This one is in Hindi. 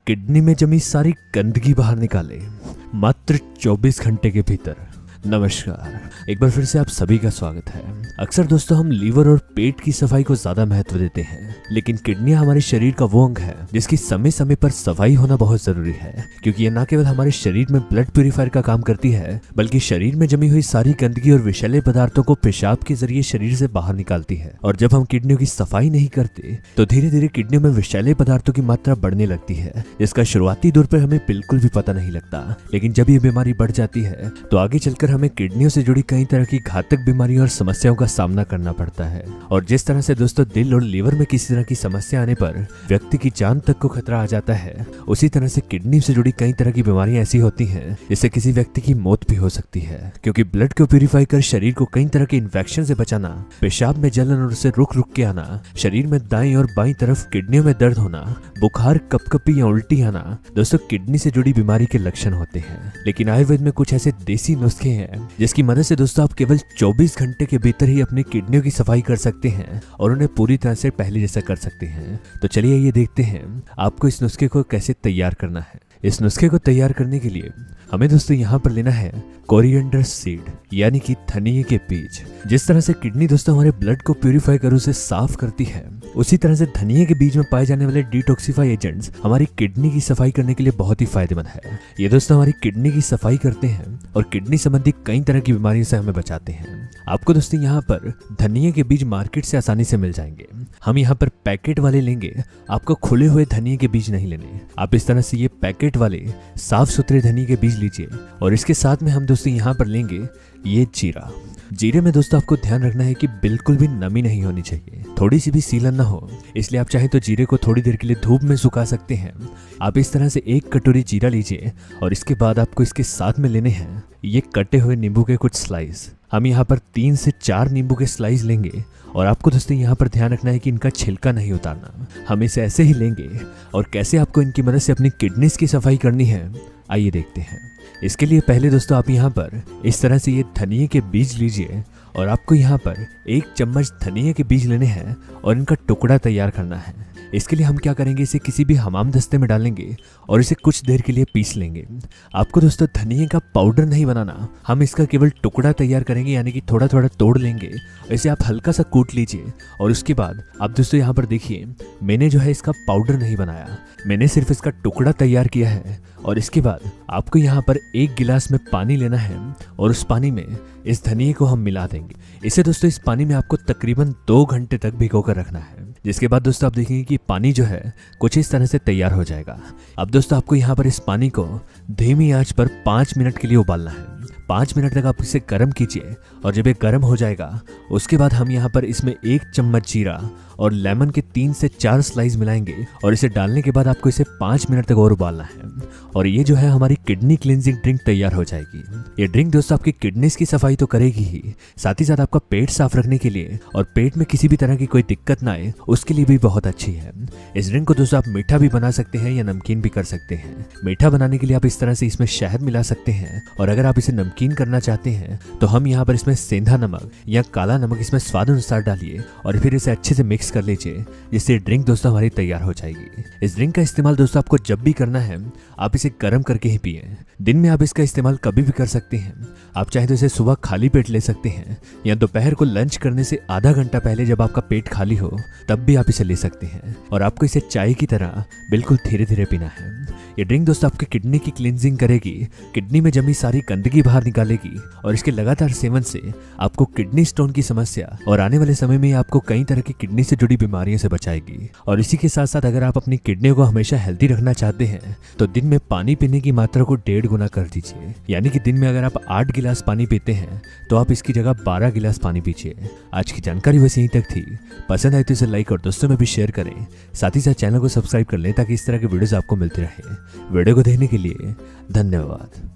किडनी में जमी सारी गंदगी बाहर निकाले मात्र 24 घंटे के भीतर। नमस्कार, एक बार फिर से आप सभी का स्वागत है। अक्सर दोस्तों हम लीवर और पेट की सफाई को ज्यादा महत्व देते हैं, लेकिन किडनियां हमारे शरीर का वो अंग है जिसकी समय समय पर सफाई होना बहुत जरूरी है, क्योंकि ये न केवल हमारे शरीर में ब्लड प्यूरिफायर का काम करती है, बल्कि शरीर में जमी हुई सारी गंदगी और विषैले पदार्थों को पेशाब के जरिए शरीर से बाहर निकालती है। और जब हम किडनियों की सफाई नहीं करते तो धीरे धीरे किडनियों में विषैले पदार्थों की मात्रा बढ़ने लगती है, जिसका शुरुआती दौर पर हमें बिल्कुल भी पता नहीं लगता। लेकिन जब ये बीमारी बढ़ जाती है तो आगे चलकर हमें किडनियों से जुड़ी कई तरह की घातक बीमारियों और समस्याओं का सामना करना पड़ता है। और जिस तरह से दोस्तों दिल और लीवर में किसी तरह की समस्या आने पर व्यक्ति की जान तक को खतरा आ जाता है, उसी तरह से किडनी से जुड़ी कई तरह की बीमारियां ऐसी होती हैं जिससे किसी व्यक्ति की मौत भी हो सकती है। क्योंकि ब्लड को प्यूरिफाई कर शरीर को कई तरह के इन्फेक्शन से बचाना, पेशाब में जलन और उसे रुक रुक के आना, शरीर में दाईं और बाईं तरफ किडनियों में दर्द होना, बुखार, कपकपी या उल्टी आना, दोस्तों किडनी से जुड़ी बीमारी के लक्षण होते हैं। लेकिन आयुर्वेद में कुछ ऐसे देसी नुस्खे हैं जिसकी मदद से दोस्तों आप केवल 24 घंटे के भीतर ही अपनी किडनियों की सफाई कर सकते हैं और उन्हें पूरी तरह से पहले जैसा कर सकते हैं। तो चलिए ये देखते हैं आपको इस नुस्खे को कैसे तैयार करना है। इस नुस्खे को तैयार करने के लिए हमें दोस्तों यहाँ पर लेना है कोरिएंडर सीड, यानी कि धनिये के बीज। जिस तरह से किडनी दोस्तों हमारे ब्लड को प्यूरिफाई कर उसे साफ करती है, उसी तरह से धनिये के बीज में पाए जाने वाले डिटॉक्सिफाई एजेंट्स हमारी किडनी की सफाई करने के लिए बहुत ही फायदेमंद है। ये दोस्तों हमारी किडनी की सफाई करते हैं और किडनी संबंधी कई तरह की बीमारियों से हमें बचाते हैं। आपको दोस्तों यहाँ पर धनिये के बीज मार्केट से आसानी से मिल जाएंगे। हम यहाँ पर पैकेट वाले लेंगे, आपको खुले हुए धनिये के बीज नहीं लेने। आप इस तरह से ये पैकेट वाले साफ सुथरे धनिये के बीज लीजिए। और इसके साथ में हम दोस्तों यहाँ पर लेंगे ये जीरा। जीरे में दोस्तों आपको ध्यान रखना है कि बिल्कुल भी नमी नहीं होनी चाहिए, थोड़ी सी भी सीलन ना हो, इसलिए आप चाहे तो जीरे को थोड़ी देर के लिए धूप में सुखा सकते हैं। आप इस तरह से 1 कटोरी जीरा लीजिए और इसके बाद आपको इसके साथ में लेने हैं ये कटे हुए नींबू के कुछ स्लाइस। हम यहाँ पर 3 से 4 नींबू के स्लाइस लेंगे और आपको दोस्तों यहाँ पर ध्यान रखना है कि इनका छिलका नहीं उतारना। हम इसे ऐसे ही लेंगे और कैसे आपको इनकी मदद से अपनी किडनीज की सफाई करनी है आइए देखते हैं। इसके लिए पहले दोस्तों आप यहाँ पर इस तरह से ये धनिये के बीज लीजिए और आपको यहाँ पर 1 चम्मच धनिये के बीज लेने हैं और इनका टुकड़ा तैयार करना है। इसके लिए हम क्या करेंगे, इसे किसी भी हमाम दस्ते में डालेंगे और इसे कुछ देर के लिए पीस लेंगे। आपको दोस्तों धनिये का पाउडर नहीं बनाना, हम इसका केवल टुकड़ा तैयार करेंगे, यानी कि थोड़ा थोड़ा तोड़ लेंगे। इसे आप हल्का सा कूट लीजिए और उसके बाद आप दोस्तों यहाँ पर देखिए मैंने जो है इसका पाउडर नहीं बनाया, मैंने सिर्फ इसका टुकड़ा तैयार किया है। और इसके बाद आपको यहाँ पर 1 गिलास में पानी लेना है और उस पानी में इस धनिये को हम मिला देंगे। इसे दोस्तों इस पानी में आपको तकरीबन 2 घंटे तक भिगो कर रखना है, जिसके बाद दोस्तों आप देखेंगे कि पानी जो है कुछ इस तरह से तैयार हो जाएगा। अब दोस्तों आपको यहाँ पर इस पानी को धीमी आंच पर 5 मिनट के लिए उबालना है। 5 मिनट तक आप इसे गर्म कीजिए और जब ये गर्म हो जाएगा उसके बाद हम यहाँ पर इसमें 1 चम्मच जीरा और लेमन के 3 से 4 स्लाइस मिलाएंगे और इसे डालने के बाद आपको इसे 5 मिनट तक और उबालना है और ये जो है हमारी किडनी क्लींजिंग ड्रिंक तैयार हो जाएगी। ये ड्रिंक दोस्तों आपकी किडनीज की सफाई तो करेगी ही, साथ ही साथ आपका पेट साफ रखने के लिए और पेट में किसी भी तरह की कोई दिक्कत ना आए उसके लिए भी बहुत अच्छी है। इस ड्रिंक को दोस्तों आप मीठा भी बना सकते हैं या नमकीन भी कर सकते हैं। मीठा बनाने के लिए आप इस तरह से इसमें शहद मिला सकते हैं और अगर आप इसे नमकीन करना चाहते हैं तो हम यहाँ पर इसमें सेंधा नमक या काला नमक इसमें स्वाद अनुसार डालिए और फिर इसे अच्छे से मिक्स कर लीजिए, जिससे ड्रिंक दोस्तों हमारी तैयार हो जाएगी। इस ड्रिंक का इस्तेमाल दोस्तों आपको जब भी करना है आप इसे गर्म करके ही पिए। दिन में आप इसका इस्तेमाल कभी भी कर सकते हैं। आप चाहे तो इसे सुबह खाली पेट ले सकते हैं या दोपहर को लंच करने से आधा घंटा पहले जब आपका पेट खाली हो तब भी आप इसे ले सकते हैं और आपको इसे चाय की तरह बिल्कुल धीरे धीरे पीना है। ये ड्रिंक दोस्तों आपकी किडनी की क्लींजिंग करेगी, किडनी में जमी सारी गंदगी बाहर निकालेगी और इसके लगातार सेवन से आपको किडनी स्टोन की समस्या और आने वाले समय में आपको कई तरह की किडनी से जुड़ी बीमारियों से बचाएगी। और इसी के साथ साथ अगर आप अपनी किडनी को हमेशा हेल्दी रखना चाहते हैं तो दिन में पानी पीने की मात्रा को 1.5 गुना कर दीजिए, यानी कि दिन में अगर आप 8 गिलास पानी पीते हैं तो आप इसकी जगह 12 गिलास पानी पीजिए। आज की जानकारी बस यहीं तक थी। पसंद आए तो इसे लाइक और दोस्तों में भी शेयर करें, साथ ही साथ चैनल को सब्सक्राइब कर लें ताकि इस तरह के वीडियोस आपको मिलते रहे। वीडियो को देखने के लिए धन्यवाद।